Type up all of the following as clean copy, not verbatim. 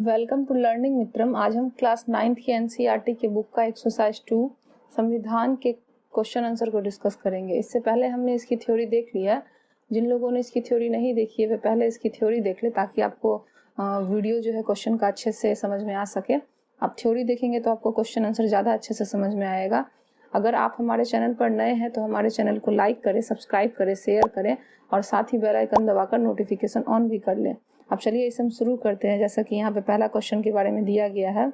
Welcome to learning मित्रम। आज हम class 9th की एनसीईआरटी के बुक का एक्सरसाइज 2 संविधान के क्वेश्चन आंसर को डिस्कस करेंगे। इससे पहले हमने इसकी थ्योरी देख लिया है। जिन लोगों ने इसकी थ्योरी नहीं देखी है वे पहले इसकी थ्योरी देख ले ताकि आपको वीडियो जो है क्वेश्चन का अच्छे से समझ में आ सके। आप थ्योरी देखेंगे तो आपको क्वेश्चन आंसर ज़्यादा अच्छे से समझ में आएगा। अगर आप हमारे चैनल पर नए हैं तो हमारे चैनल को लाइक करें, सब्सक्राइब करें, शेयर करें और साथ ही बेल आइकन दबाकर नोटिफिकेशन ऑन भी कर लें। अब चलिए इसे हम शुरू करते हैं। जैसा कि यहाँ पे पहला क्वेश्चन के बारे में दिया गया है,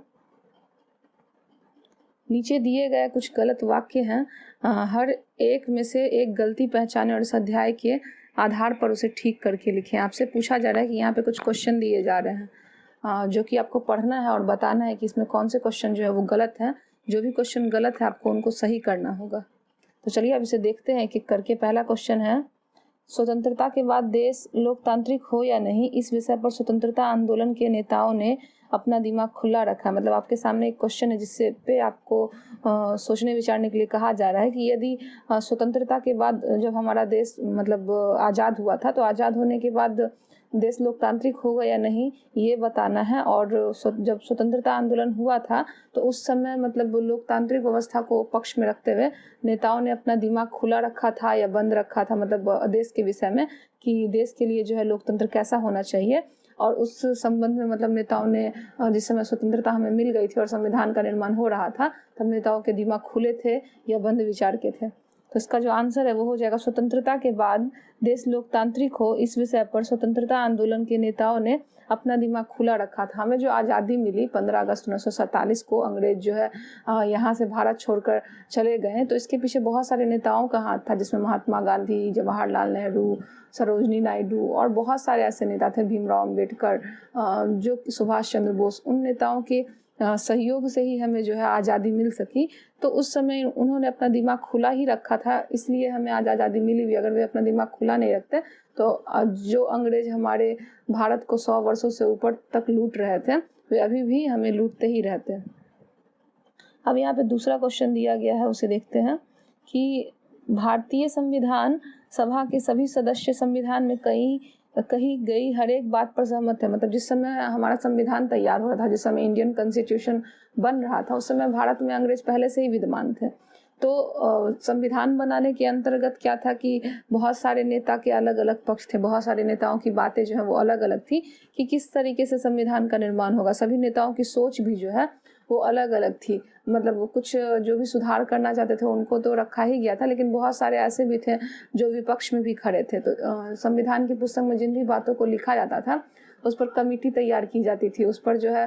नीचे दिए गए कुछ गलत वाक्य हैं, हर एक में से एक गलती पहचाने और इस अध्याय के आधार पर उसे ठीक करके लिखें। आपसे पूछा जा रहा है कि यहाँ पे कुछ क्वेश्चन दिए जा रहे हैं जो कि आपको पढ़ना है और बताना है कि इसमें कौन से क्वेश्चन जो है वो गलत हैं। जो भी क्वेश्चन गलत है आपको उनको सही करना होगा। तो चलिए अब इसे देखते हैं एक एक करके। पहला क्वेश्चन है, स्वतंत्रता के बाद देश लोकतांत्रिक हो या नहीं, इस विषय पर स्वतंत्रता आंदोलन के नेताओं ने अपना दिमाग खुला रखा। मतलब आपके सामने एक क्वेश्चन है जिससे पे आपको सोचने विचारने के लिए कहा जा रहा है कि यदि स्वतंत्रता के बाद जब हमारा देश मतलब आज़ाद हुआ था तो आज़ाद होने के बाद देश लोकतांत्रिक होगा या नहीं ये बताना है। और जब स्वतंत्रता आंदोलन हुआ था तो उस समय मतलब लोकतांत्रिक व्यवस्था को पक्ष में रखते हुए नेताओं ने अपना दिमाग खुला रखा था या बंद रखा था, मतलब देश के विषय में कि देश के लिए जो है लोकतंत्र कैसा होना चाहिए। और उस संबंध में मतलब नेताओं ने जिस समय स्वतंत्रता हमें मिल गई थी और संविधान का निर्माण हो रहा था तब नेताओं के दिमाग खुले थे या बंद विचार के थे। तो इसका जो आंसर है वो हो जाएगा, स्वतंत्रता के बाद देश लोकतांत्रिक हो इस विषय पर स्वतंत्रता आंदोलन के नेताओं ने अपना दिमाग खुला रखा था। हमें जो आज़ादी मिली 15 अगस्त 1947 को, अंग्रेज जो है यहाँ से भारत छोड़कर चले गए, तो इसके पीछे बहुत सारे नेताओं का हाथ था जिसमें महात्मा गांधी, जवाहरलाल नेहरू, सरोजनी नायडू और बहुत सारे ऐसे नेता थे, भीमराव अम्बेडकर, जो सुभाष चंद्र बोस। उन नेताओं के सहयोग से ही हमें जो है आज़ादी मिल सकी। तो उस समय उन्होंने अपना दिमाग खुला ही रखा था, इसलिए हमें आज आज़ादी मिली भी। अगर वे अपना दिमाग खुला नहीं रखते तो जो अंग्रेज हमारे भारत को 100 वर्षों से ऊपर तक लूट रहे थे वे अभी भी हमें लूटते ही रहते हैं। अब यहाँ पे दूसरा क्वेश्चन दिया गया है, उसे देखते हैं कि भारतीय संविधान सभा के सभी सदस्य संविधान में कही गई हर एक बात पर सहमत है। मतलब जिस समय हमारा संविधान तैयार हो रहा था, जिस समय इंडियन कॉन्स्टिट्यूशन बन रहा था, उस समय भारत में अंग्रेज पहले से ही विद्यमान थे। तो संविधान बनाने के अंतर्गत क्या था कि बहुत सारे नेता के अलग अलग पक्ष थे, बहुत सारे नेताओं की बातें जो है वो अलग अलग थी कि किस तरीके से संविधान का निर्माण होगा। सभी नेताओं की सोच भी जो है वो अलग अलग थी। मतलब कुछ जो भी सुधार करना चाहते थे उनको तो रखा ही गया था, लेकिन बहुत सारे ऐसे भी थे जो विपक्ष में भी खड़े थे। तो संविधान की पुस्तक में जिन भी बातों को लिखा जाता था उस पर कमेटी तैयार की जाती थी, उस पर जो है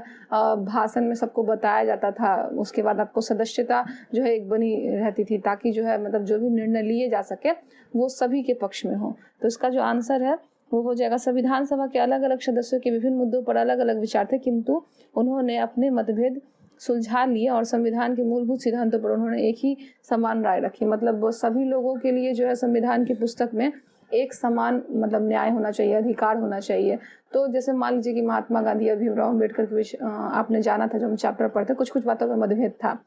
भाषण में सबको बताया जाता था। उसके बाद आपको सदस्यता जो है एक बनी रहती थी ताकि जो है मतलब जो भी निर्णय लिए जा सके वो सभी के पक्ष में हो। तो इसका जो आंसर है वो हो जाएगा, संविधान सभा के अलग अलग सदस्यों के विभिन्न मुद्दों पर अलग अलग विचार थे किंतु उन्होंने अपने मतभेद सुलझा लिए और संविधान के मूलभूत सिद्धांतों पर उन्होंने एक ही समान राय रखी। मतलब वो सभी लोगों के लिए जो है संविधान की पुस्तक में एक समान मतलब न्याय होना चाहिए, अधिकार होना चाहिए। तो जैसे मान लीजिए कि महात्मा गांधी या भीमराव अम्बेडकर के विषय आपने जाना था, जो हम चैप्टर पढ़ते, कुछ कुछ बातों में मतभेद था,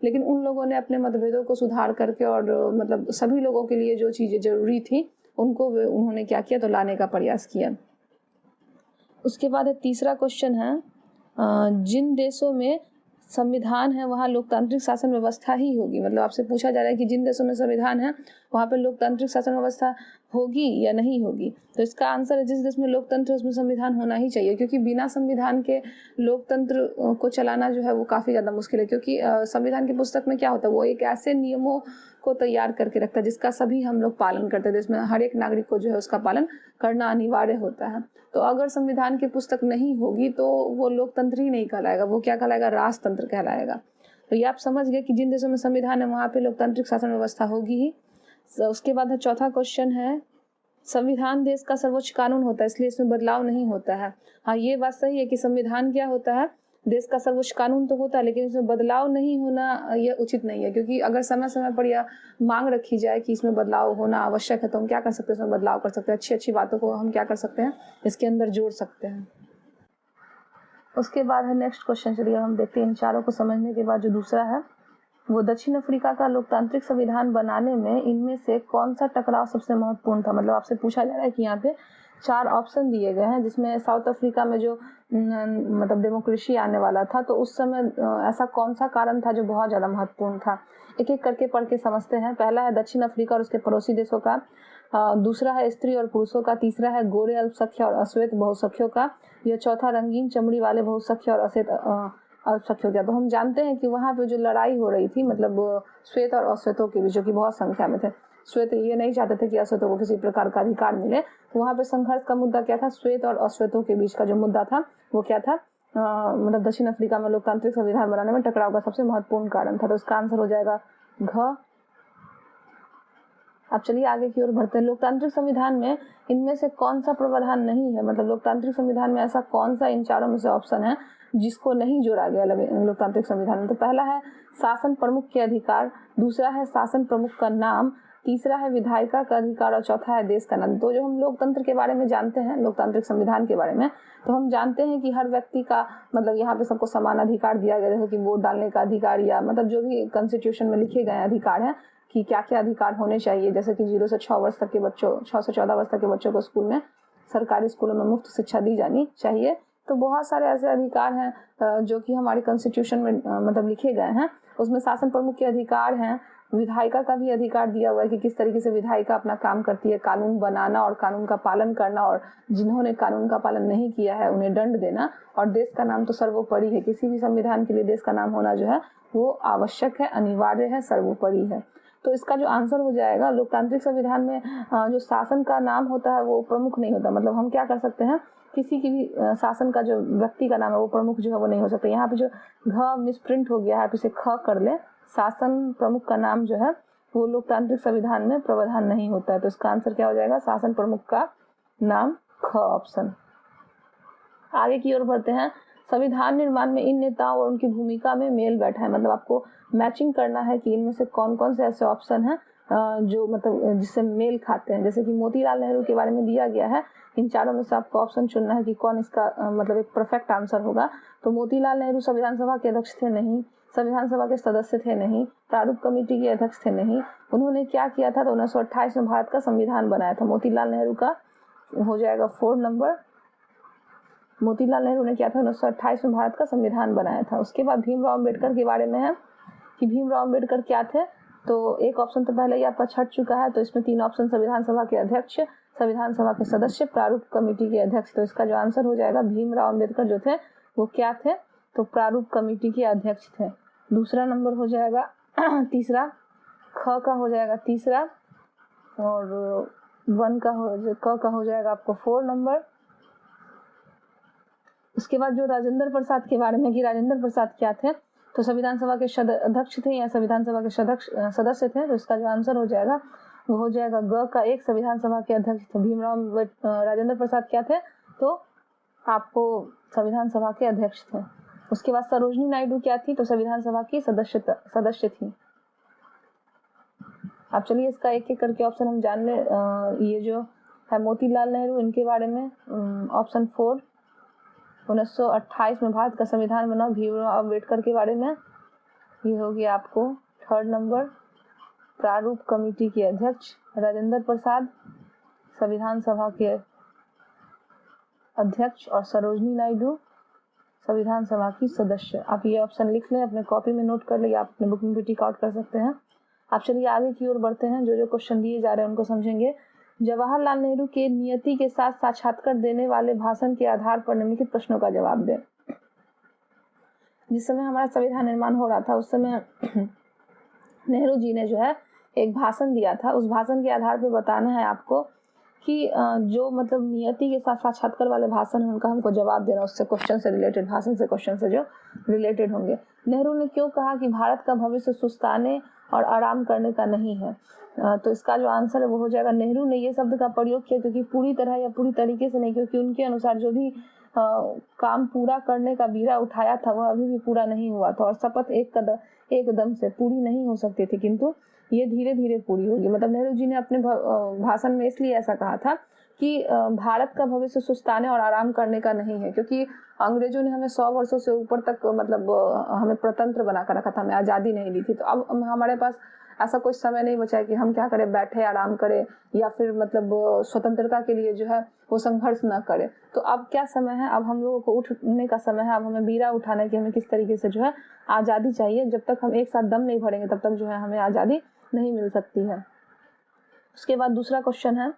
लेकिन उन लोगों ने अपने मतभेदों को सुधार करके और मतलब सभी लोगों के लिए जो चीज़ें जरूरी थी उनको उन्होंने क्या किया, तो लाने का प्रयास किया। उसके बाद तीसरा क्वेश्चन है, जिन देशों में संविधान है वहाँ लोकतांत्रिक शासन व्यवस्था ही होगी। मतलब आपसे पूछा जा रहा है कि जिन देशों में संविधान है वहाँ पे लोकतांत्रिक शासन व्यवस्था होगी या नहीं होगी। तो इसका आंसर है, जिस देश में लोकतंत्र उसमें संविधान होना ही चाहिए, क्योंकि बिना संविधान के लोकतंत्र को चलाना जो है वो काफ़ी ज़्यादा मुश्किल है। क्योंकि संविधान की पुस्तक में क्या होता है, वो एक ऐसे नियमों को तैयार करके रखता है जिसका सभी हम लोग पालन करते हैं। जिसमें हर एक नागरिक को जो है उसका पालन करना अनिवार्य होता है। तो अगर संविधान की पुस्तक नहीं होगी तो वो लोकतंत्र ही नहीं कहलाएगा, वो क्या कहलाएगा, राजतंत्र कहलाएगा। तो ये आप समझ गए कि जिन देशों में संविधान है वहाँ पे लोकतांत्रिक शासन व्यवस्था होगी ही। उसके बाद चौथा क्वेश्चन है, संविधान देश का सर्वोच्च कानून होता है इसलिए इसमें बदलाव नहीं होता है। हाँ, ये बात सही है कि संविधान क्या होता है, देश का सर्वोच्च कानून तो होता है, लेकिन इसमें बदलाव नहीं होना ये उचित नहीं है। क्योंकि अगर समय समय पर यह मांग रखी जाए कि इसमें बदलाव होना आवश्यक है तो हम क्या कर सकते हैं, इसमें बदलाव कर सकते हैं, अच्छी अच्छी बातों को हम क्या कर सकते हैं, इसके अंदर जोड़ सकते हैं। उसके बाद है नेक्स्ट क्वेश्चन। चलिए हम देखते हैं इन चारों को समझने के बाद जो दूसरा है वो, दक्षिण अफ्रीका का लोकतांत्रिक संविधान बनाने में इनमें से कौन सा टकराव सबसे महत्वपूर्ण था। मतलब आपसे पूछा जा रहा है कि यहाँ पे 4 ऑप्शन दिए गए हैं, जिसमें साउथ अफ्रीका में जो मतलब डेमोक्रेसी आने वाला था, तो उस समय ऐसा कौन सा कारण था जो बहुत ज़्यादा महत्वपूर्ण था। एक एक करके पढ़ के समझते हैं। पहला है दक्षिण अफ्रीका और उसके पड़ोसी देशों का, दूसरा है स्त्री और पुरुषों का, तीसरा है गोरे अल्पसंख्यक और अश्वेत बहुसंख्यों का, यह चौथा रंगीन चमड़ी वाले बहुसंख्यक और अश्वेत अल्पसंख्यों का। तो हम जानते हैं कि वहाँ पे जो लड़ाई हो रही थी, मतलब श्वेत और अश्वेतों के बीच, जो कि बहुत संख्या में थे। श्वेत ये नहीं चाहते थे कि अश्वेतों को किसी प्रकार का अधिकार मिले। वहाँ पे संघर्ष का मुद्दा क्या था? श्वेत और अश्वेतों के बीच का जो मुद्दा था वो क्या था? मतलब दक्षिण अफ्रीका में लोकतांत्रिक संविधान बनाने में टकराव का सबसे महत्वपूर्ण कारण था। तो इसका आंसर हो जाएगा घ। अब चलिए आगे की ओर बढ़ते हैं। लोकतांत्रिक संविधान में इनमें से कौन सा प्रावधान नहीं है? मतलब लोकतांत्रिक संविधान में ऐसा कौन सा इन चारों में से ऑप्शन है जिसको नहीं जोड़ा गया लोकतांत्रिक संविधान में? तो पहला है शासन प्रमुख के अधिकार, दूसरा है शासन प्रमुख का नाम, तीसरा है विधायिका का अधिकार और चौथा है देश का नाम। तो जो हम लोकतंत्र के बारे में जानते हैं, लोकतांत्रिक संविधान के बारे में, तो हम जानते हैं कि हर व्यक्ति का मतलब यहाँ पे सबको समान अधिकार दिया गया, जैसे कि वोट डालने का अधिकार, या मतलब जो भी कॉन्स्टिट्यूशन में लिखे गए अधिकार हैं कि क्या क्या अधिकार होने चाहिए, जैसे कि 0 से 6 वर्ष तक के बच्चों 6 से 14 वर्ष तक के बच्चों को स्कूल में, सरकारी स्कूलों में मुफ्त शिक्षा दी जानी चाहिए। तो बहुत सारे ऐसे अधिकार हैं जो कि हमारी कॉन्स्टिट्यूशन में मतलब लिखे गए हैं। उसमें शासन प्रमुख के अधिकार हैं, विधायिका का भी अधिकार दिया हुआ है कि किस तरीके से विधायिका अपना काम करती है, कानून बनाना और कानून का पालन करना, और जिन्होंने कानून का पालन नहीं किया है उन्हें दंड देना। और देश का नाम तो सर्वोपरि है, किसी भी संविधान के लिए देश का नाम होना जो है वो आवश्यक है, अनिवार्य है, सर्वोपरि है। तो इसका जो आंसर हो जाएगा, लोकतांत्रिक संविधान में जो शासन का नाम होता है वो प्रमुख नहीं होता। मतलब हम क्या कर सकते हैं, किसी की भी शासन का जो व्यक्ति का नाम है वो प्रमुख जो है वो नहीं हो सकता। यहाँ पे जो घ मिसप्रिंट हो गया है, आप इसे ख कर ले। शासन प्रमुख का नाम जो है वो लोकतांत्रिक संविधान में प्रावधान नहीं होता है। तो इसका आंसर क्या हो जाएगा? शासन प्रमुख का नाम, ख ऑप्शन। आगे की ओर बढ़ते हैं। संविधान निर्माण में इन नेताओं और उनकी भूमिका में मेल बैठा है। मतलब आपको मैचिंग करना है कि इनमें से कौन कौन से ऐसे ऑप्शन हैं जो मतलब जिससे मेल खाते हैं। जैसे कि मोतीलाल नेहरू के बारे में दिया गया है, इन चारों में से आपको ऑप्शन चुनना है कि कौन इसका मतलब एक परफेक्ट आंसर होगा। तो मोतीलाल नेहरू संविधान सभा के अध्यक्ष थे? नहीं। संविधान सभा के सदस्य थे? नहीं। प्रारूप कमेटी के अध्यक्ष थे? नहीं। उन्होंने क्या किया था? तो 1928 में भारत का संविधान बनाया था। मोतीलाल नेहरू का हो जाएगा 4 नंबर। मोतीलाल नेहरू ने क्या था? 1928 में भारत का संविधान बनाया था। उसके बाद भीमराव अम्बेडकर के बारे में है कि भीमराव अम्बेडकर क्या थे? तो एक ऑप्शन तो पहले ही आपका छट चुका है। तो इसमें 3 ऑप्शन, संविधान सभा के अध्यक्ष, संविधान सभा के सदस्य, प्रारूप कमेटी के अध्यक्ष। तो इसका जो आंसर हो जाएगा, भीमराव अम्बेडकर जो थे वो क्या थे? तो प्रारूप कमेटी के अध्यक्ष थे। दूसरा नंबर हो जाएगा तीसरा, ख का हो जाएगा तीसरा, और क का हो जाएगा आपको 4 नंबर। उसके बाद जो राजेंद्र प्रसाद के बारे में कि राजेंद्र प्रसाद क्या थे? तो संविधान सभा के अध्यक्ष थे या संविधान सभा के सदस्य थे? तो इसका जो आंसर हो जाएगा वो हो जाएगा ग का 1, संविधान सभा के अध्यक्ष थे। राजेंद्र प्रसाद क्या थे? तो आपको संविधान सभा के अध्यक्ष थे। उसके बाद सरोजनी नायडू क्या थी? तो संविधान सभा की सदस्य थी। अब चलिए इसका एक एक करके ऑप्शन हम जान ले। ये जो है मोतीलाल नेहरू, इनके बारे में ऑप्शन 4, 1928 में भारत का संविधान बना। भीमराव अम्बेडकर के बारे में ये हो गया आपको 3rd नंबर, प्रारूप कमेटी के अध्यक्ष। राजेंद्र प्रसाद संविधान सभा के अध्यक्ष, और सरोजनी नायडू संविधान सभा की सदस्य। आप ये ऑप्शन लिख लें, अपने कॉपी में नोट कर ले, आप अपने बुक में भी टिक आउट कर सकते हैं। आप चलिए आगे की ओर बढ़ते हैं। जो जो क्वेश्चन दिए जा रहे हैं उनको समझेंगे। जवाहरलाल नेहरू के नियति के साथ साक्षात्कार देने वाले भाषण के आधार पर निम्नलिखित प्रश्नों का जवाब दें। जिस समय हमारा संविधान निर्माण हो रहा था उस समय नेहरू जी ने जो है एक भाषण दिया था। उस भाषण के आधार पर बताना है आपको कि जो मतलब नियति के साथ साक्षात्कार वाले भाषण है उनका हमको जवाब देना, उससे क्वेश्चन से रिलेटेड, भाषण से क्वेश्चन से जो रिलेटेड होंगे। नेहरू ने क्यों कहा कि भारत का भविष्य सुस्ताने और आराम करने का नहीं है? तो इसका जो आंसर है वो हो जाएगा, नेहरू ने ये शब्द का प्रयोग किया क्योंकि पूरी तरह या पूरी तरीके से नहीं, क्योंकि उनके अनुसार जो भी काम पूरा करने का बीड़ा उठाया था वह अभी भी पूरा नहीं हुआ था, और शपथ एकदम से पूरी नहीं हो सकती थी, किंतु ये धीरे धीरे पूरी होगी। मतलब नेहरू जी ने अपने भाषण में इसलिए ऐसा कहा था कि भारत का भविष्य सुस्ताने और आराम करने का नहीं है, क्योंकि अंग्रेजों ने हमें 100 वर्षों से ऊपर तक मतलब हमें स्वतंत्र बना कर रखा था, हमें आज़ादी नहीं दी थी। तो अब हमारे पास ऐसा कोई समय नहीं बचा है कि हम क्या करें, बैठे आराम करें या फिर मतलब स्वतंत्रता के लिए जो है वो संघर्ष ना करें। तो अब क्या समय है, अब हम लोगों को उठने का समय है। अब हमें बीड़ा उठाना है कि हमें किस तरीके से जो है आज़ादी चाहिए। जब तक हम एक साथ दम नहीं भरेंगे तब तक जो है हमें आज़ादी नहीं मिल सकती है। उसके बाद दूसरा क्वेश्चन है,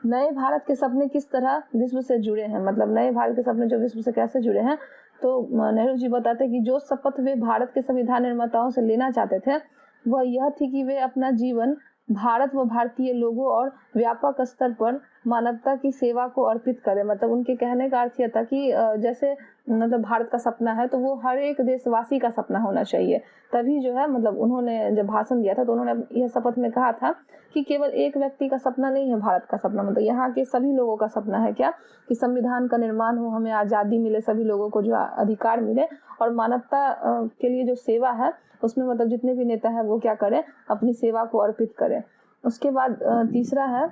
नए भारत के सपने किस तरह विश्व से जुड़े हैं, मतलब नए भारत के सपने जो विश्व से कैसे जुड़े हैं। तो नेहरू जी बताते हैं कि जो शपथ वे भारत के संविधान निर्माताओं से लेना चाहते थे वह यह थी कि वे अपना जीवन भारत व भारतीय लोगों और व्यापक स्तर पर मानवता की सेवा को अर्पित करें। मतलब उनके कहने का अर्थ यह था कि जैसे मतलब भारत का सपना है तो वो हर एक देशवासी का सपना होना चाहिए। तभी जो है मतलब उन्होंने जब भाषण दिया था तो उन्होंने यह शपथ में कहा था कि केवल एक व्यक्ति का सपना नहीं है भारत का सपना, मतलब यहाँ के सभी लोगों का सपना है क्या कि संविधान का निर्माण हो, हमें आज़ादी मिले, सभी लोगों को जो अधिकार मिले और मानवता के लिए जो सेवा है उसमें मतलब जितने भी नेता है वो क्या करें, अपनी सेवा को अर्पित करें। उसके बाद तीसरा है,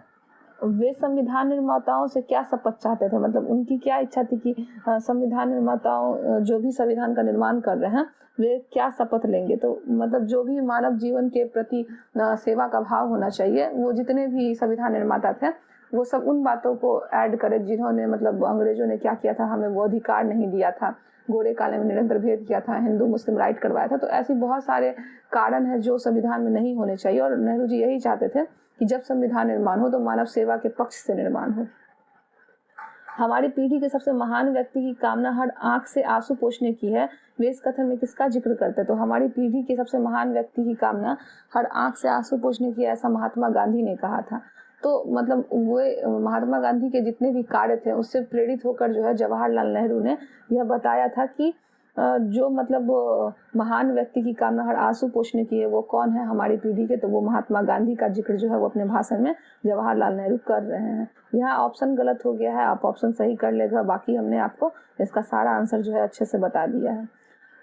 वे संविधान निर्माताओं से क्या शपथ चाहते थे, मतलब उनकी क्या इच्छा थी कि संविधान निर्माताओं जो भी संविधान का निर्माण कर रहे हैं वे क्या शपथ लेंगे। तो मतलब जो भी मानव जीवन के प्रति सेवा का भाव होना चाहिए, वो जितने भी संविधान निर्माता थे वो सब उन बातों को ऐड करे जिन्होंने मतलब अंग्रेजों ने क्या किया था, हमें वो अधिकार नहीं दिया था, गोरे काले में निरंतर भेद किया था, हिंदू मुस्लिम राइट करवाया था। तो ऐसी बहुत सारे कारण हैं जो संविधान में नहीं होने चाहिए और नेहरू जी यही चाहते थे कि जब संविधान निर्माण हो तो मानव सेवा के पक्ष से निर्माण हो। हमारी पीढ़ी के सबसे महान व्यक्ति की कामना हर आंख से आंसू पोंछने की है, वे इस कथन में किसका जिक्र करते हैं। तो हमारी पीढ़ी के सबसे महान व्यक्ति की कामना हर आंख से आंसू पोंछने की, ऐसा महात्मा गांधी ने कहा था। तो मतलब वो महात्मा गांधी के जितने भी कार्य थे उससे प्रेरित होकर जो है जवाहरलाल नेहरू ने यह बताया था कि जो मतलब महान व्यक्ति की कामना हर आंसू पोंछने की है वो कौन है हमारी पीढ़ी के, तो वो महात्मा गांधी का जिक्र जो है वो अपने भाषण में जवाहरलाल नेहरू कर रहे हैं। यहाँ ऑप्शन गलत हो गया है, आप ऑप्शन सही कर लेगा, बाकी हमने आपको इसका सारा आंसर जो है अच्छे से बता दिया है।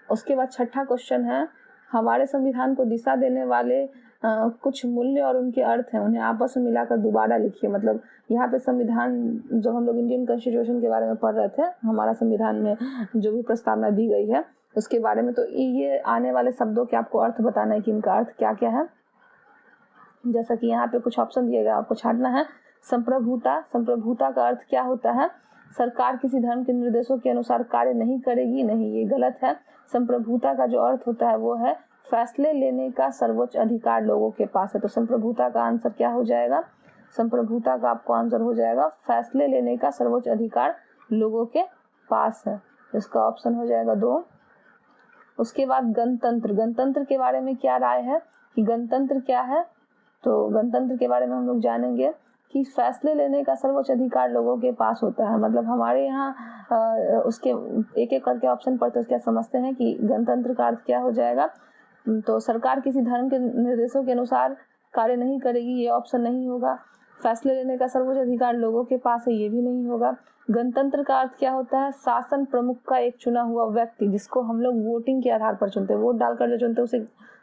उसके बाद छठा क्वेश्चन है, हमारे संविधान को दिशा देने वाले कुछ मूल्य और उनके अर्थ हैं, उन्हें आपस में मिलाकर दोबारा लिखिए। मतलब यहाँ पे संविधान, जब हम लोग इंडियन कॉन्स्टिट्यूशन के बारे में पढ़ रहे थे, हमारा संविधान में जो भी प्रस्तावना दी गई है उसके बारे में, तो ये आने वाले शब्दों के आपको अर्थ बताना है कि इनका अर्थ क्या क्या है। जैसा कि यहाँ पे कुछ ऑप्शन दिए गए, आपको छांटना है। संप्रभुता, संप्रभुता का अर्थ क्या होता है, सरकार किसी धर्म के निर्देशों के अनुसार कार्य नहीं करेगी, नहीं, ये गलत है। संप्रभुता का जो अर्थ होता है वो है फैसले लेने का सर्वोच्च अधिकार लोगों के पास है। तो संप्रभुता का आंसर क्या हो जाएगा, संप्रभुता का आपको आंसर हो जाएगा फैसले लेने का सर्वोच्च अधिकार लोगों के पास है, इसका ऑप्शन हो जाएगा 2। उसके बाद गणतंत्र, गणतंत्र के बारे में क्या राय है कि गणतंत्र क्या है, तो गणतंत्र के बारे में हम लोग जानेंगे कि फैसले लेने का सर्वोच्च अधिकार लोगों के पास होता है। मतलब हमारे यहाँ उसके एक एक करके ऑप्शन पढ़ते क्या समझते हैं कि गणतंत्र का अर्थ क्या हो जाएगा। तो सरकार किसी धर्म के निर्देशों के अनुसार कार्य नहीं करेगी, ये ऑप्शन नहीं होगा। फैसले लेने का सर्वोच्च अधिकार लोगों के पास है, ये भी नहीं होगा। गणतंत्र का अर्थ क्या होता है, शासन प्रमुख का एक चुना हुआ व्यक्ति जिसको हम लोग वोटिंग के आधार पर चुनते हैं, वोट डालकर जो चुनते हैं उसे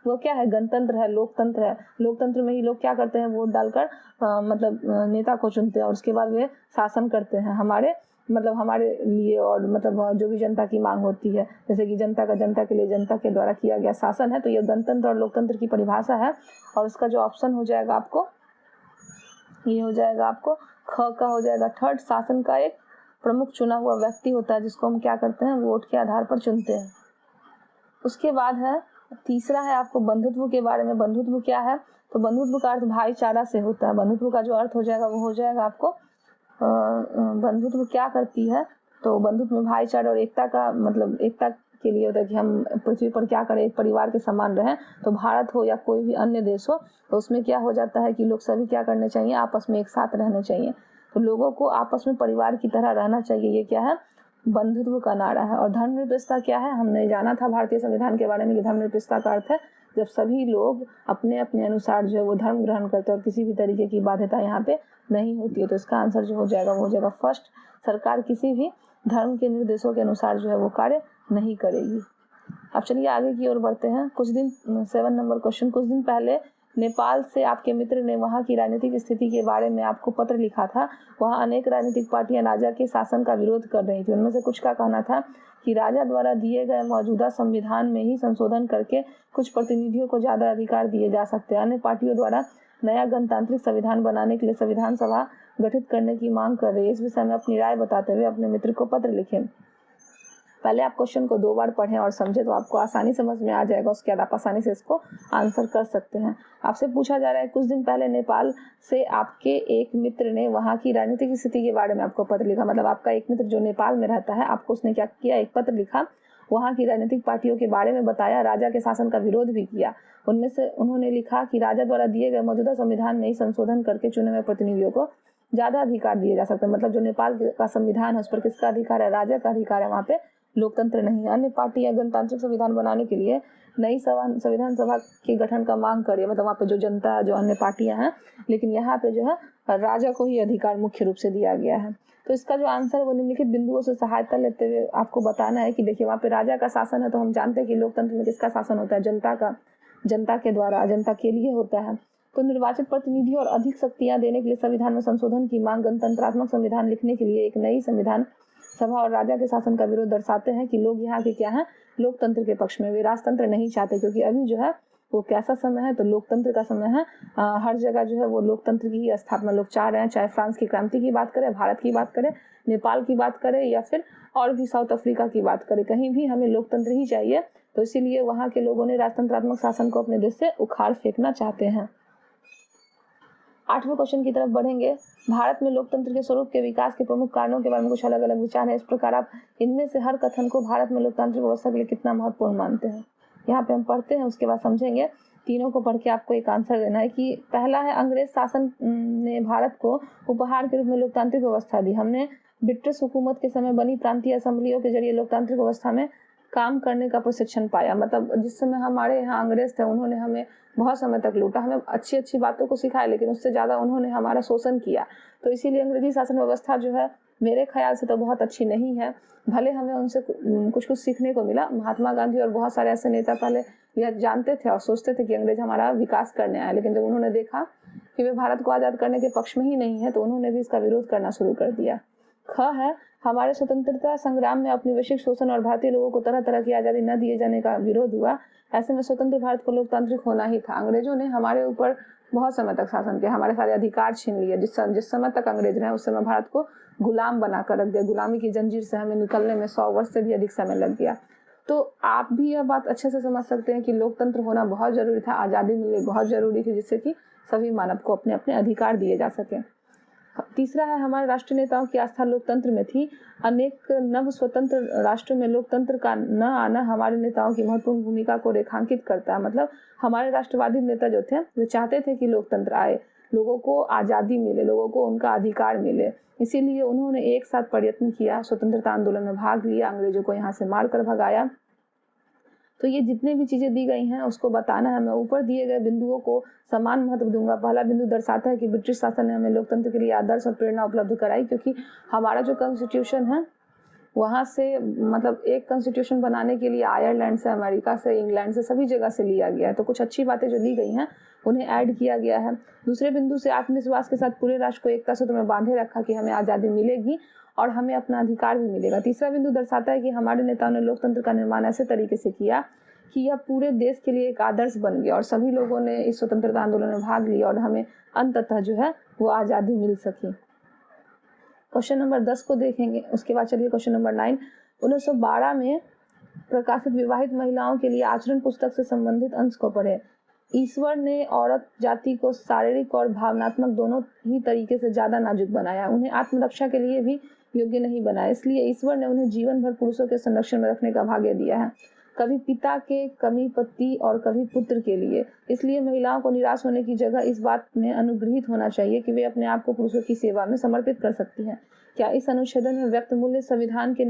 वो क्या है, गणतंत्र है, लोकतंत्र है। लोकतंत्र में ही लोग क्या करते हैं, वोट डालकर मतलब नेता को चुनते हैं और उसके बाद वे शासन करते हैं हमारे मतलब हमारे लिए, और मतलब जो भी जनता की मांग होती है, जैसे कि जनता का जनता के लिए जनता के द्वारा किया गया शासन है। तो यह गणतंत्र और लोकतंत्र की परिभाषा है और उसका जो ऑप्शन हो जाएगा आपको, ये हो जाएगा आपको ख का हो जाएगा थर्ड। शासन का एक प्रमुख चुना हुआ व्यक्ति होता है जिसको हम क्या करते हैं, वोट के आधार पर चुनते हैं। उसके बाद है तीसरा है आपको बंधुत्व के बारे में। बंधुत्व क्या है, तो बंधुत्व का अर्थ भाईचारा से होता है। बंधुत्व का जो अर्थ हो जाएगा वो हो जाएगा आपको बंधुत्व क्या करती है, तो बंधुत्व में भाईचारा और एकता का मतलब एकता के लिए होता है कि हम पृथ्वी पर क्या करें, एक परिवार के समान रहें। तो भारत हो या कोई भी अन्य देश हो तो उसमें क्या हो जाता है कि लोग सभी क्या करने चाहिए, आपस में एक साथ रहने चाहिए। तो लोगों को आपस में परिवार की तरह रहना चाहिए, ये क्या है, बंधुत्व का नारा है। और धर्मनिरपेक्षता क्या है, हमने जाना था भारतीय संविधान के बारे में कि धर्मनिरपेक्षता का अर्थ है जब सभी लोग अपने अपने अनुसार जो है वो धर्म ग्रहण करते हैं और किसी भी तरीके की बाध्यता यहाँ पे नहीं होती है। तो इसका आंसर जो हो जाएगा वो हो जाएगा फर्स्ट, सरकार किसी भी धर्म के निर्देशों के अनुसार जो है वो कार्य नहीं करेगी। अब चलिए आगे की ओर बढ़ते हैं। कुछ दिन 7 नंबर क्वेश्चन, कुछ दिन पहले नेपाल से आपके मित्र ने वहाँ की राजनीतिक स्थिति के बारे में आपको पत्र लिखा था। वहाँ अनेक राजनीतिक पार्टियां राजा के शासन का विरोध कर रही थी। उनमें से कुछ का कहना था कि राजा द्वारा दिए गए मौजूदा संविधान में ही संशोधन करके कुछ प्रतिनिधियों को ज़्यादा अधिकार दिए जा सकते हैं। अन्य पार्टियों द्वारा नया गणतांत्रिक संविधान बनाने के लिए संविधान सभा गठित करने की मांग कर रही है। इस विषय में अपनी राय बताते हुए अपने मित्र को पत्र लिखें। पहले आप क्वेश्चन को 2 बार पढ़ें और समझें तो आपको आसानी समझ में आ जाएगा। उसके बाद आप आसानी से इसको आंसर कर सकते हैं। आपसे पूछा जा रहा है कुछ दिन पहले नेपाल से आपके एक मित्र ने वहाँ की राजनीतिक स्थिति के बारे में आपको पत्र लिखा। मतलब आपका एक मित्र जो नेपाल में रहता है, आपको उसने क्या किया, एक पत्र लिखा, वहाँ की राजनीतिक पार्टियों के बारे में बताया, राजा के शासन का विरोध भी किया। उनमें से उन्होंने लिखा कि राजा द्वारा दिए गए मौजूदा संविधान में ही संशोधन करके चुने हुए प्रतिनिधियों को ज़्यादा अधिकार दिए जा सकते हैं। मतलब जो नेपाल का संविधान है उस पर किसका अधिकार है, राजा का अधिकार है, वहाँ पे लोकतंत्र नहीं है। अन्य पार्टियां गणतांत्रिक संविधान बनाने के लिए नई संविधान सभा के गठन का मांग कर रही है। मतलब वहाँ पे जो जनता, जो अन्य पार्टियां हैं, लेकिन यहाँ पे जो है राजा को ही अधिकार मुख्य रूप से दिया गया है। तो इसका जो आंसर है वो निम्नलिखित बिंदुओं से सहायता लेते हुए आपको बताना है कि देखिए वहाँ पे राजा का शासन है, तो हम जानते हैं कि लोकतंत्र में किसका शासन होता है, जनता का, जनता के द्वारा, जनता के लिए होता है। तो निर्वाचित प्रतिनिधियों और अधिक शक्तियां देने के लिए संविधान में संशोधन की मांग गणतंत्रात्मक संविधान लिखने के लिए एक नई संविधान सभा और राजा के शासन का विरोध दर्शाते हैं कि लोग यहाँ के क्या हैं, लोकतंत्र के पक्ष में, वे राजतंत्र नहीं चाहते। क्योंकि अभी जो है वो कैसा समय है, तो लोकतंत्र का समय है। हर जगह जो है वो लोकतंत्र की ही स्थापना लोग चाह रहे हैं। चाहे फ्रांस की क्रांति की बात करें, भारत की बात करें, नेपाल की बात करें या फिर और भी साउथ अफ्रीका की बात करें, कहीं भी हमें लोकतंत्र ही चाहिए। तो इसीलिए वहाँ के लोगों ने राजतंत्रात्मक शासन को अपने देश से उखाड़ फेंकना चाहते हैं। 8वें क्वेश्चन की तरफ बढ़ेंगे। भारत में लोकतंत्र के स्वरूप के विकास के प्रमुख कारणों के बारे में कुछ अलग अलग विचार है। इस प्रकार आप इनमें से हर कथन को भारत में लोकतांत्रिक व्यवस्था के लिए कितना महत्वपूर्ण मानते हैं। यहाँ पे हम पढ़ते हैं, उसके बाद समझेंगे। तीनों को पढ़ के आपको एक आंसर देना है कि पहला है, अंग्रेज शासन ने भारत को उपहार के रूप में लोकतांत्रिक व्यवस्था दी। हमने ब्रिटिश हुकूमत के समय बनी प्रांतीय असेंबलियों के जरिए लोकतांत्रिक व्यवस्था में काम करने का प्रशिक्षण पाया। मतलब जिस समय हमारे यहाँ अंग्रेज थे, उन्होंने हमें बहुत समय तक लूटा, हमें अच्छी अच्छी बातों को सिखाया, लेकिन उससे ज़्यादा उन्होंने हमारा शोषण किया। तो इसीलिए अंग्रेजी शासन व्यवस्था जो है मेरे ख्याल से तो बहुत अच्छी नहीं है। भले हमें उनसे कुछ कुछ सीखने को मिला। महात्मा गांधी और बहुत सारे ऐसे नेता पहले यह जानते थे और सोचते थे कि अंग्रेज हमारा विकास करने आए, लेकिन जब उन्होंने देखा कि वे भारत को आज़ाद करने के पक्ष में ही नहीं है, तो उन्होंने भी इसका विरोध करना शुरू कर दिया। ख है, हमारे स्वतंत्रता संग्राम में औपनिवेशिक शोषण और भारतीय लोगों को तरह तरह की आज़ादी न दिए जाने का विरोध हुआ। ऐसे में स्वतंत्र भारत को लोकतांत्रिक होना ही था। अंग्रेजों ने हमारे ऊपर बहुत समय तक शासन किया, हमारे सारे अधिकार छीन लिए। जिस समय तक अंग्रेज रहे उस समय भारत को गुलाम बनाकर रख दिया। गुलामी की जंजीर से हमें निकलने में 100 वर्ष से भी अधिक समय लग गया। तो आप भी यह बात अच्छे से समझ सकते हैं कि लोकतंत्र होना बहुत जरूरी था, आज़ादी मिलनी बहुत जरूरी थी, जिससे कि सभी मानव को अपने अपने अधिकार दिए जा सके। तीसरा है, हमारे राष्ट्रीय नेताओं की आस्था लोकतंत्र में थी। अनेक नव स्वतंत्र राष्ट्रों में लोकतंत्र का न आना हमारे नेताओं की महत्वपूर्ण भूमिका को रेखांकित करता है। मतलब हमारे राष्ट्रवादी नेता जो थे वे चाहते थे कि लोकतंत्र आए, लोगों को आज़ादी मिले, लोगों को उनका अधिकार मिले। इसीलिए उन्होंने एक साथ प्रयत्न किया, स्वतंत्रता आंदोलन में भाग लिया, अंग्रेजों को यहाँ से मार कर भगाया। तो ये जितने भी चीज़ें दी गई हैं उसको बताना है। मैं ऊपर दिए गए बिंदुओं को समान महत्व दूंगा। पहला बिंदु दर्शाता है कि ब्रिटिश शासन ने हमें लोकतंत्र के लिए आदर्श और प्रेरणा उपलब्ध कराई, क्योंकि हमारा जो कॉन्स्टिट्यूशन है वहाँ से, मतलब एक कॉन्स्टिट्यूशन बनाने के लिए आयरलैंड से, अमेरिका से, इंग्लैंड से, सभी जगह से लिया गया है। तो कुछ अच्छी बातें जो ली गई हैं उन्हें ऐड किया गया है। दूसरे बिंदु से आत्मविश्वास के साथ पूरे राष्ट्र को एकता सूत्र में बांधे रखा कि हमें आज़ादी मिलेगी और हमें अपना अधिकार भी मिलेगा। तीसरा बिंदु दर्शाता है कि हमारे नेताओं ने लोकतंत्र का निर्माण ऐसे तरीके से किया कि यह पूरे देश के लिए एक आदर्श बन गया और सभी लोगों ने इस स्वतंत्रता आंदोलन में भाग लिया और हमें अंततः जो है वो आज़ादी मिल सकी। क्वेश्चन नंबर 10 को देखेंगे, उसके बाद चलिए क्वेश्चन नंबर 9। 1912 में प्रकाशित विवाहित महिलाओं के लिए आचरण पुस्तक से संबंधित अंश को पढ़े। ईश्वर ने औरत जाति को शारीरिक और भावनात्मक दोनों ही तरीके से ज़्यादा नाजुक बनाया, उन्हें आत्मरक्षा के लिए भी योग्य नहीं बनाया। इसलिए ईश्वर ने उन्हें जीवन भर पुरुषों के संरक्षण में रखने का भाग्य दिया है, कभी पिता के, कभी पति और कभी पुत्र के लिए। इसलिए महिलाओं को निराश होने की जगह इस बात में अनुग्रहित होना चाहिए कि वे अपने आप को पुरुषों की सेवा में समर्पित कर सकती हैं। क्या इस अनुच्छेदन में व्यक्त मूल्य संविधान के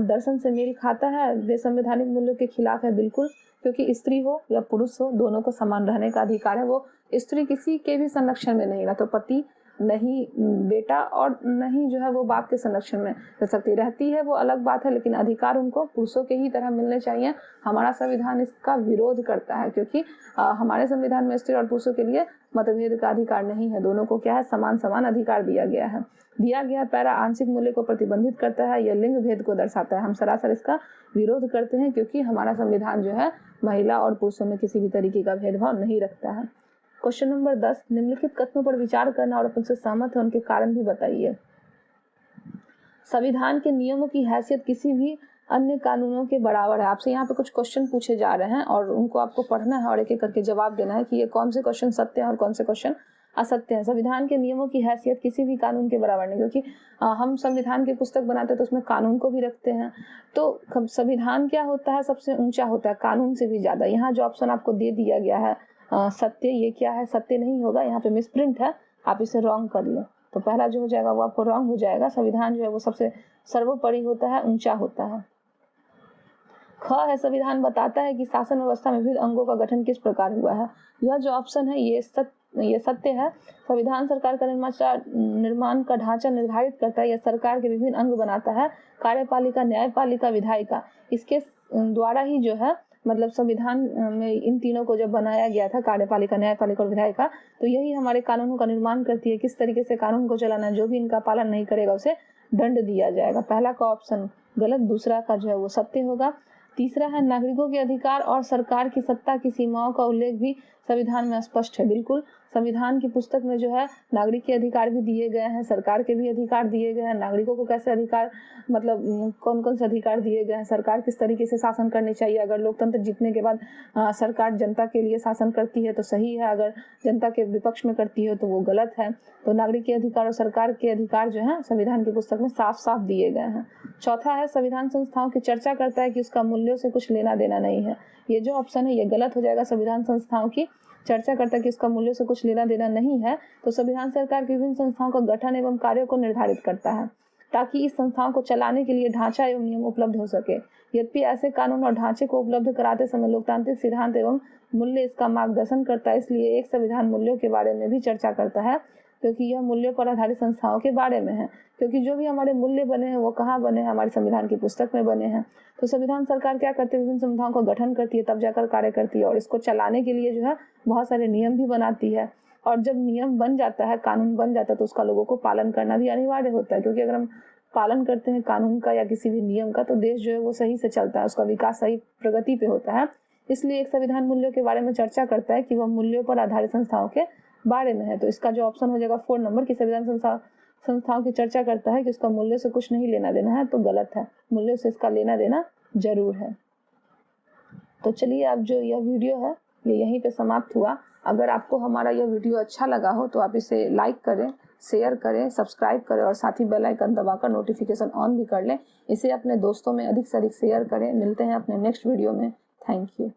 दर्शन से मेल खाता है? वे संवैधानिक मूल्यों के खिलाफ है? बिल्कुल, क्योंकि स्त्री हो या पुरुष हो, दोनों को समान रहने का अधिकार है। वो स्त्री किसी के भी संरक्षण में नहीं, ना तो पति नहीं बेटा और नहीं जो है वो बाप के संरक्षण में रह सकती, रहती है वो अलग बात है, लेकिन अधिकार उनको पुरुषों के ही तरह मिलने चाहिए। हमारा संविधान इसका विरोध करता है, क्योंकि हमारे संविधान में स्त्री और पुरुषों के लिए मतभेद का अधिकार नहीं है। दोनों को क्या है, समान समान अधिकार दिया गया है। दिया गया पैरा आंशिक मूल्य को प्रतिबंधित करता है, यह लिंग भेद को दर्शाता है। हम सरासर इसका विरोध करते हैं, क्योंकि हमारा संविधान जो है महिला और पुरुषों में किसी भी तरीके का भेदभाव नहीं रखता है। क्वेश्चन नंबर 10, निम्नलिखित कथनों पर विचार करना और अपन से सहमत है उनके कारण भी बताइए। संविधान के नियमों की हैसियत किसी भी अन्य कानूनों के बराबर है। आपसे यहाँ पे कुछ क्वेश्चन पूछे जा रहे हैं और उनको आपको पढ़ना है और एक एक करके जवाब देना है कि ये कौन से क्वेश्चन सत्य है और कौन से क्वेश्चन असत्य है। संविधान के नियमों की हैसियत किसी भी कानून के बराबर नहीं, क्योंकि हम संविधान की पुस्तक बनाते हैं तो उसमें कानून को भी रखते हैं। तो संविधान क्या होता है, सबसे ऊंचा होता है, कानून से भी ज्यादा। यहाँ जो ऑप्शन आपको दे दिया गया है सत्य, ये क्या है, सत्य नहीं होगा, यहाँ पे मिसप्रिंट है, आप इसे रॉन्ग कर लें। तो पहला जो हो जाएगा वो आपको रॉन्ग हो जाएगा। संविधान जो है वो सबसे सर्वोपरि होता है, ऊंचा होता है। ख है, संविधान बताता है कि शासन व्यवस्था में विभिन्न अंगों का गठन किस प्रकार हुआ है। यह जो ऑप्शन है ये सत्य है। संविधान सरकार का निर्माण का ढांचा निर्धारित करता है, यह सरकार के विभिन्न अंग बनाता है, कार्यपालिका, न्यायपालिका, विधायिका। इसके द्वारा ही जो है मतलब संविधान में इन तीनों को जब बनाया गया था, कार्यपालिका, न्यायपालिका और विधायिका, तो यही हमारे कानूनों का निर्माण करती है, किस तरीके से कानून को चलाना है। जो भी इनका पालन नहीं करेगा उसे दंड दिया जाएगा। पहला का ऑप्शन गलत, दूसरा का जो है वो सत्य होगा। तीसरा है, नागरिकों के अधिकार और सरकार की सत्ता की सीमाओं का उल्लेख भी संविधान में स्पष्ट है। बिल्कुल, संविधान की पुस्तक में जो है नागरिक के अधिकार भी दिए गए हैं, सरकार के भी अधिकार दिए गए हैं। नागरिकों को कैसे अधिकार, मतलब कौन कौन से अधिकार दिए गए हैं, सरकार किस तरीके से शासन करनी चाहिए। अगर लोकतंत्र जीतने के बाद सरकार जनता के लिए शासन करती है तो सही है, अगर जनता के विपक्ष में करती है तो वो गलत है। तो नागरिक के अधिकार और सरकार के अधिकार जो है संविधान की पुस्तक में साफ साफ दिए गए हैं। चौथा है, संविधान संस्थाओं की चर्चा करता है कि उसका मूल्यों से कुछ लेना देना नहीं है। ये जो ऑप्शन है ये गलत हो जाएगा। संविधान संस्थाओं की चर्चा करता है कि इसका मूल्यों से कुछ लेना देना नहीं है। तो संविधान सरकार की विभिन्न संस्थाओं का गठन एवं कार्यों को निर्धारित करता है, ताकि इस संस्थाओं को चलाने के लिए ढांचा एवं नियम उपलब्ध हो सके। यद्यपि ऐसे कानून और ढांचे को उपलब्ध कराते समय लोकतांत्रिक सिद्धांत एवं मूल्य इसका मार्गदर्शन करता है। इसलिए एक संविधान मूल्यों के बारे में भी चर्चा करता है, क्योंकि यह मूल्यों पर आधारित संस्थाओं के बारे में है। क्योंकि जो भी हमारे मूल्य बने हैं वो कहाँ बने हैं, हमारे संविधान की पुस्तक में बने हैं। तो संविधान सरकार क्या करती है, विभिन्न संस्थाओं का गठन करती है, तब जाकर कार्य करती है, और इसको चलाने के लिए जो है बहुत सारे नियम भी बनाती है। और जब नियम बन जाता है, कानून बन जाता है, तो उसका लोगों को पालन करना भी अनिवार्य होता है। क्योंकि अगर हम पालन करते हैं कानून का या किसी भी नियम का, तो देश जो है वो सही से चलता है, उसका विकास सही प्रगति पे होता है। इसलिए एक संविधान मूल्यों के बारे में चर्चा करता है कि वह मूल्यों पर आधारित संस्थाओं के बारे में है। तो इसका जो ऑप्शन हो जाएगा 4 नंबर की संविधान संस्थाओं की चर्चा करता है कि उसका मूल्य से कुछ नहीं लेना देना है, तो गलत है। मूल्यों से इसका लेना देना जरूर है। तो चलिए, अब जो यह वीडियो है ये यहीं पे समाप्त हुआ। अगर आपको हमारा यह वीडियो अच्छा लगा हो तो आप इसे लाइक करें, शेयर करें, सब्सक्राइब करें और साथ ही बेल आइकन दबाकर नोटिफिकेशन ऑन भी कर लें। इसे अपने दोस्तों में अधिक से अधिक शेयर करें। मिलते हैं अपने नेक्स्ट वीडियो में। Thank you.